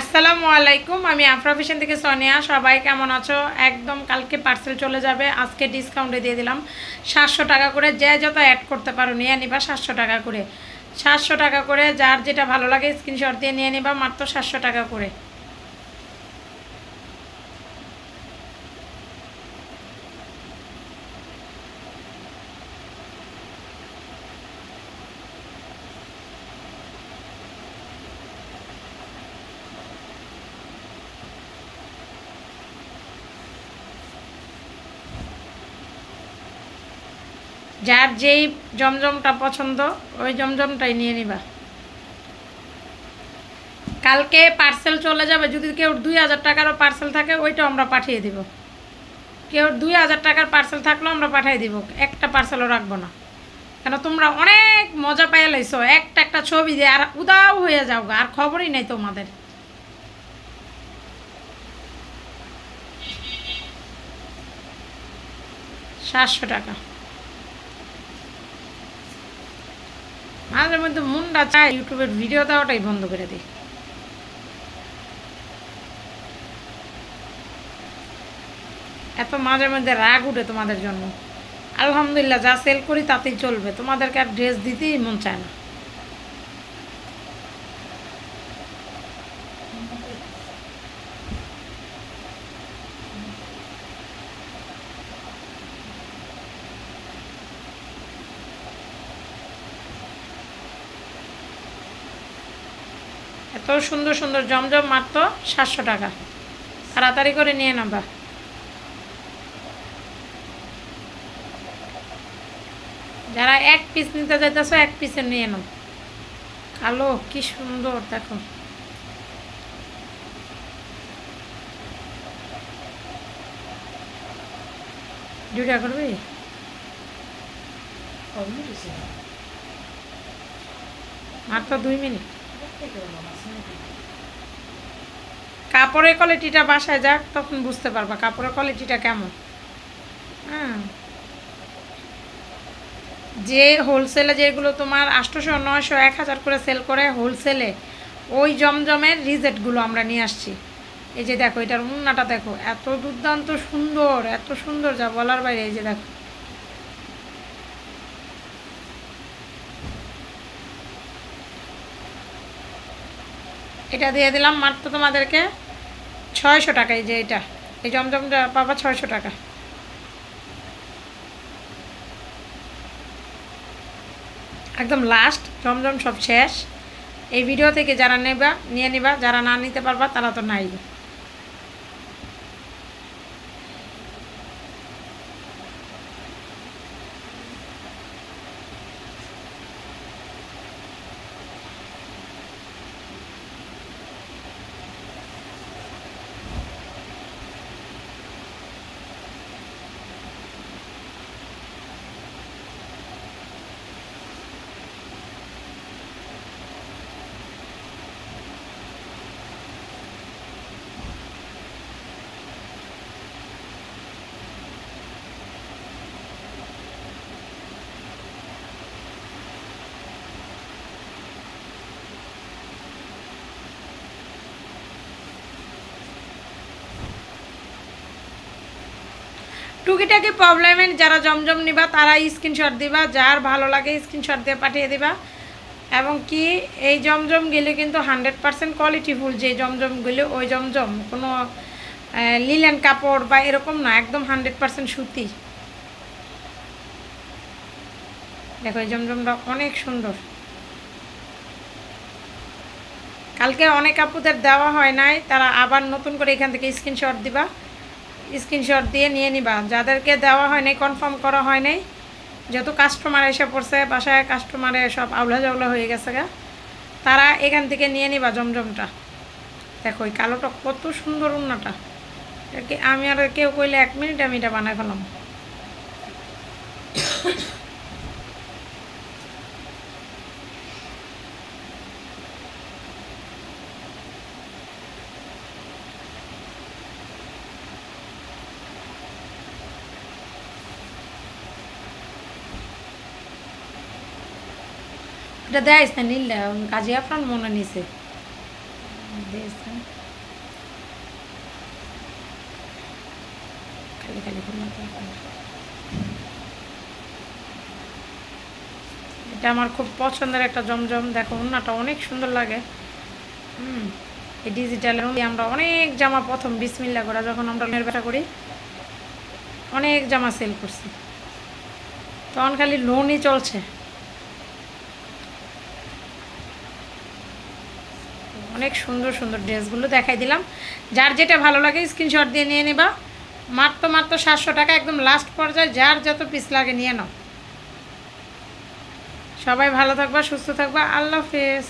আসসালামু আলাইকুম, আমি আফরা ফ্যাশন থেকে সোনিয়া। সবাই কেমন আছো? একদম কালকে পার্সেল চলে যাবে, আজকে ডিসকাউন্টে দিয়ে দিলাম 700 টাকা করে। যে যত অ্যাড করতে পারো নিয়ে নিবা 700 টাকা করে। 700 টাকা করে, যার যেটা ভালো লাগে স্ক্রিনশট দিয়ে নিয়ে নিবা, মাত্র 700 টাকা করে। যার যেই জমজমটা পছন্দ ওই জমজমটাই নিয়ে নিবা। কালকে পার্সেল চলে যাবে, যদি কেউ 2000 টাকারও পার্সেল থাকে ওইটাও আমরা পাঠিয়ে দিব। কেউ 2000 টাকার পার্সেল থাকলেও আমরা পাঠিয়ে দিব, একটা পার্সেলও রাখবো না। কেন তোমরা অনেক মজা পাইয়া লাইছো, একটা একটা ছবি দিয়ে আর উদাও হয়ে যাও, আর খবরই নেই তোমাদের। 700 টাকা। মাঝে মধ্যে মনটা চায় ইউটিউবের ভিডিও দেওয়াটাই বন্ধ করে দিই। এত মাঝে মধ্যে রাগ উঠে তোমাদের জন্য। আলহামদুলিল্লাহ, যা সেল করি তাতেই চলবে, তোমাদেরকে আর ড্রেস দিতেই মন চায় না। এত সুন্দর সুন্দর জমজম মাত্র 700 টাকা। তাড়াতাড়ি করে নিয়ে নেবা। যারা এক পিস নিতে চাইতেছো এক পিসে নিয়ে নাও। কালো কি সুন্দর দেখো। দুইটা করবি? মাত্র 2 মিনিট। কাপড়ের কোয়ালিটিটা বাসায় যাক, তখন বুঝতে পারবা কাপড়ের কোয়ালিটিটা কেমন। হ্যাঁ, যে হোলসেলে যেগুলো তোমার 800, 900, 1000 করে সেল করে হোলসেলে, ওই জমজমের রিজেক্টগুলো আমরা নিয়ে আসছি। এই যে দেখো, এটার উন্নাটা দেখো, এত দুর্দান্ত সুন্দর, এত সুন্দর যা বলার বাইরে। এই যে দেখো, এটা দিয়ে দিলাম মাত্র তোমাদেরকে 600 টাকায়। যে এটা, এই জমজমটা পাবা 600 টাকা। একদম লাস্ট জমজম, সব শেষ। এই ভিডিও থেকে যারা নেবা নিয়ে নিবা, যারা না নিতে পারবা তারা তো নাই। টুকিটাকি প্রবলেমের যারা জমজম নিবা তারা স্ক্রিনশট দিবা, যার ভালো লাগে স্ক্রিনশট দিয়ে পাঠিয়ে দিবা। এবং কি এই জমজমগুলি কিন্তু 100% কোয়ালিটিফুল। যে জমজমগুলি ওই জমজম কোনো লিলেন কাপড় বা এরকম না, একদম 100% সুতি। দেখো এই জমজমটা অনেক সুন্দর। কালকে অনেক আপুদের দেওয়া হয় নাই, তারা আবার নতুন করে এখান থেকে স্ক্রিনশট দিবা, স্ক্রিনশট দিয়ে নিয়ে নিবা। যাদেরকে দেওয়া হয় নাই, কনফার্ম করা হয় নাই, যেহেতু কাস্টমার এসে পড়ছে বাসায়, কাস্টমারে সব আউলা জাউলা হয়ে গেছে গা, তারা এখান থেকে নিয়ে নিবা জমজমটা। দেখো এই কালোটা কত সুন্দর উন্নাটা। আমি আর কেউ কইলে 1 মিনিট আমি এটা বানাই ফেলাম। এটা দেয় না, নীল কাজী আফরান মনে নিছে, দিয়ে গেছে, খালি খালি এটা আমার খুব পছন্দের একটা জমজম। দেখো ওড়নাটা অনেক সুন্দর লাগে। এই ডিজিটালের আমরা অনেক জামা প্রথম বিসমিল্লাহ করা যখন আমরা ব্যবসা করি অনেক জামা সেল করছি, তখন খালি লোনই চলছে। অনেক সুন্দর সুন্দর ড্রেসগুলো দেখাই দিলাম, যার যেটা ভালো লাগে স্ক্রিনশট দিয়ে নিয়ে নেবা। মাত্র 700 টাকা, একদম লাস্ট পর্যায়ে যার যত পিস লাগে নিয়ে নাও। সবাই ভালো থাকবা, সুস্থ থাকবা, আল্লাহ হাফেজ।